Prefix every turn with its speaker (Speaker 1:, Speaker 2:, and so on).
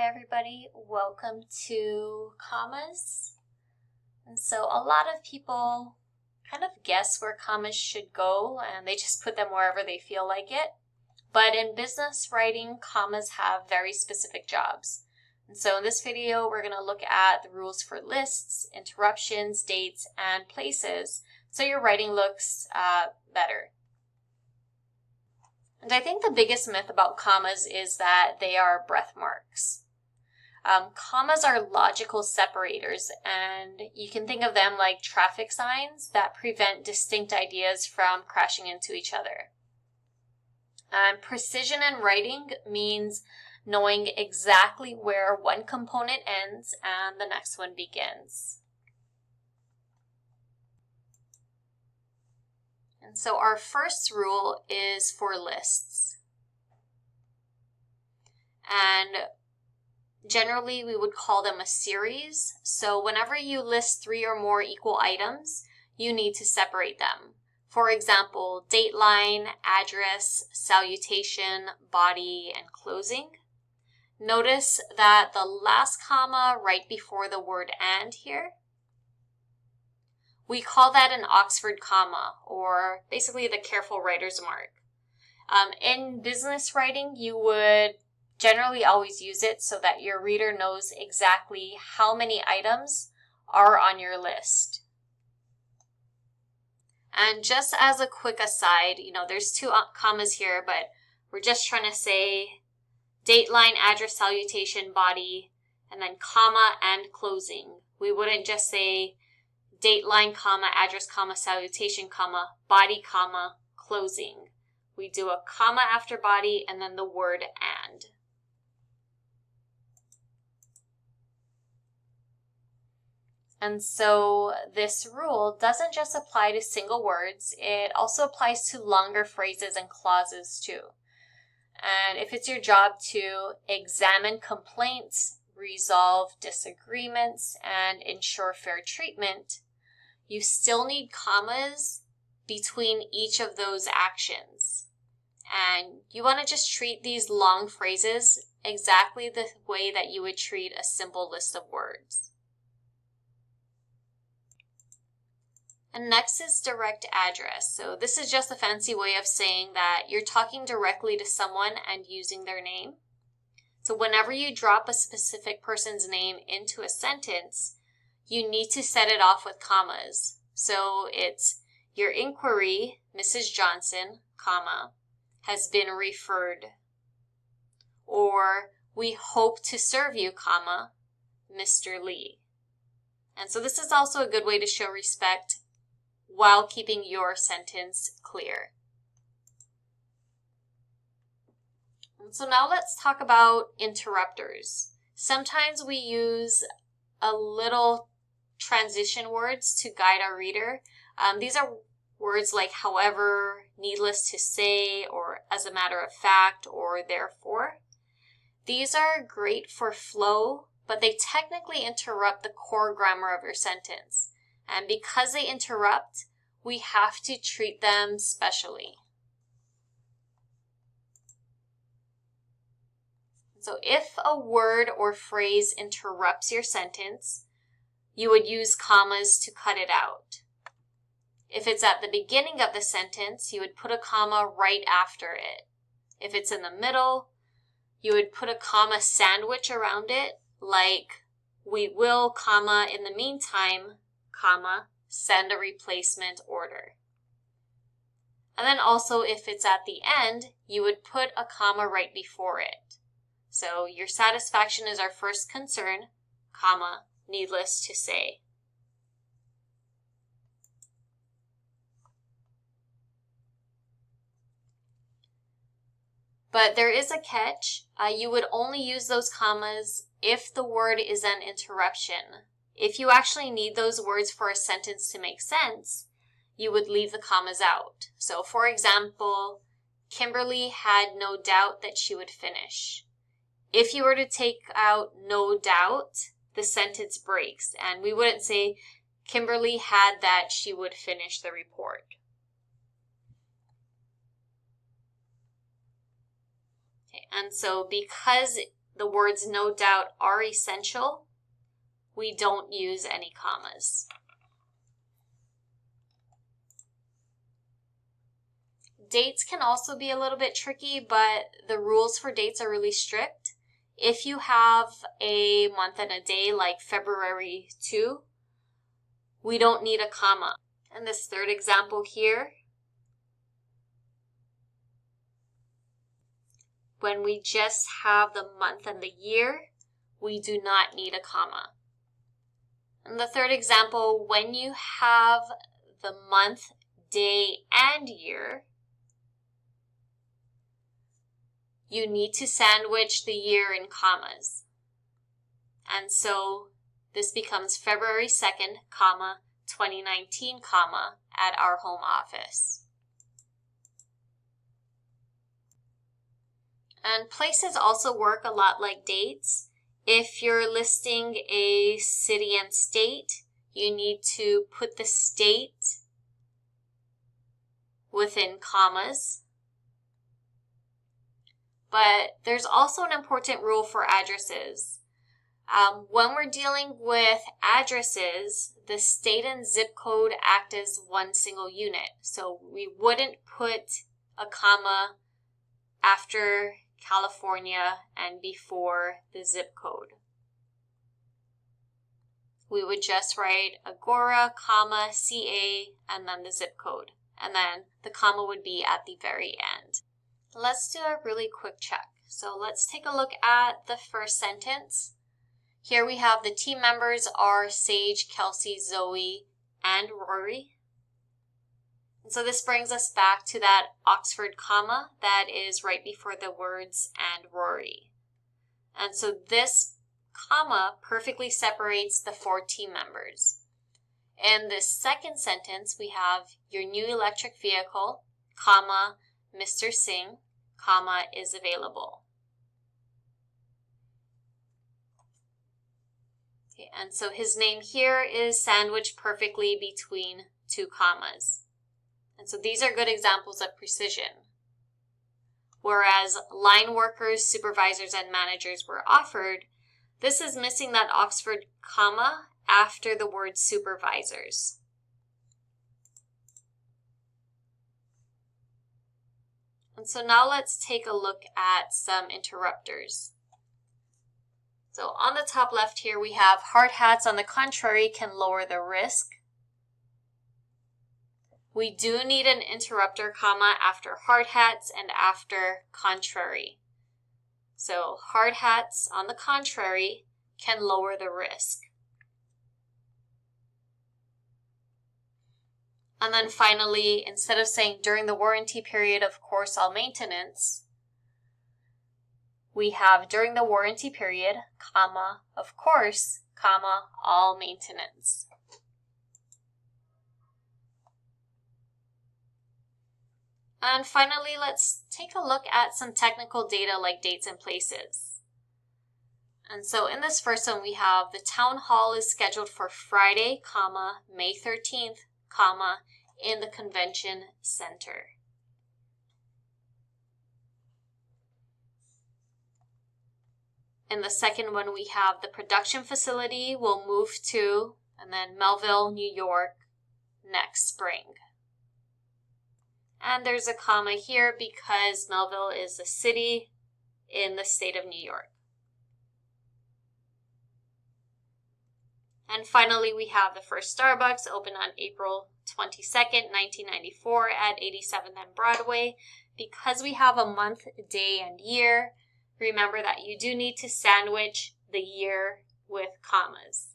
Speaker 1: Hi everybody, welcome to commas. And so a lot of people kind of guess where commas should go and they just put them wherever they feel like it. But in business writing, commas have very specific jobs. And so in this video, we're going to look at the rules for lists, interruptions, dates, and places so your writing looks better. And I think the biggest myth about commas is that they are breath marks. Commas are logical separators, and you can think of them like traffic signs that prevent distinct ideas from crashing into each other. And precision in writing means knowing exactly where one component ends and the next one begins. And so our first rule is for lists. And generally we would call them a series. So whenever you list 3 or more equal items, you need to separate them. For example, date line, address, salutation, body, and closing. Notice that the last comma right before the word and here, we call that an Oxford comma, or basically the careful writer's mark. In business writing, you would generally always use it so that your reader knows exactly how many items are on your list. And just as a quick aside, there's 2 commas here, but we're just trying to say date line, address, salutation, body, and then comma and closing. We wouldn't just say date line, comma, address, comma, salutation, comma, body, comma, closing. We do a comma after body and then the word and. And so this rule doesn't just apply to single words, it also applies to longer phrases and clauses too. And if it's your job to examine complaints, resolve disagreements, and ensure fair treatment, you still need commas between each of those actions. And you want to just treat these long phrases exactly the way that you would treat a simple list of words. And next is direct address. So this is just a fancy way of saying that you're talking directly to someone and using their name. So whenever you drop a specific person's name into a sentence, you need to set it off with commas. So it's your inquiry, Mrs. Johnson, comma, has been referred. Or we hope to serve you, comma, Mr. Lee. And so this is also a good way to show respect while keeping your sentence clear. And so now let's talk about interrupters. Sometimes we use a little transition words to guide our reader. These are words like however, needless to say, or as a matter of fact, or therefore. These are great for flow, but they technically interrupt the core grammar of your sentence. And because they interrupt, we have to treat them specially. So if a word or phrase interrupts your sentence, you would use commas to cut it out. If it's at the beginning of the sentence, you would put a comma right after it. If it's in the middle, you would put a comma sandwich around it, like we will, comma, in the meantime, comma, send a replacement order. And then also if it's at the end, you would put a comma right before it. So your satisfaction is our first concern, comma, needless to say. But there is a catch. You would only use those commas if the word is an interruption. If you actually need those words for a sentence to make sense, you would leave the commas out. So for example, Kimberly had no doubt that she would finish. If you were to take out no doubt, the sentence breaks, and we wouldn't say Kimberly had that she would finish the report. Okay, and so because the words no doubt are essential, we don't use any commas. Dates can also be a little bit tricky, but the rules for dates are really strict. If you have a month and a day like February 2, we don't need a comma. And this third example here, when we just have the month and the year, we do not need a comma. And the third example, when you have the month, day, and year, you need to sandwich the year in commas. And so this becomes February 2nd, 2019, at our home office. And places also work a lot like dates. If you're listing a city and state, you need to put the state within commas. But there's also an important rule for addresses. When we're dealing with addresses, the state and zip code act as one single unit. So we wouldn't put a comma after California and before the zip code. We would just write Agora, CA, and then the zip code. And then the comma would be at the very end. Let's do a really quick check. So let's take a look at the first sentence. Here we have the team members are Sage, Kelsey, Zoe, and Rory. And so this brings us back to that Oxford comma that is right before the words and Rory. And so this comma perfectly separates the 4 team members. In this second sentence, we have your new electric vehicle, comma, Mr. Singh, comma, is available. Okay, and so his name here is sandwiched perfectly between 2 commas. And so these are good examples of precision. Whereas line workers, supervisors, and managers were offered, this is missing that Oxford comma after the word supervisors. And so now let's take a look at some interrupters. So on the top left here, we have hard hats, on the contrary, can lower the risk. We do need an interrupter comma after hard hats and after contrary. So hard hats, on the contrary, can lower the risk. And then finally, instead of saying during the warranty period, of course, all maintenance, we have during the warranty period, comma, of course, comma, all maintenance. And finally, let's take a look at some technical data like dates and places. And so in this first one, we have the town hall is scheduled for Friday, comma, May 13th, comma, in the convention center. In the second one, we have the production facility will move to, and then Melville, New York, next spring. And there's a comma here because Melville is a city in the state of New York. And finally, we have the first Starbucks opened on April 22nd, 1994 at 87th and Broadway. Because we have a month, day, and year, remember that you do need to sandwich the year with commas.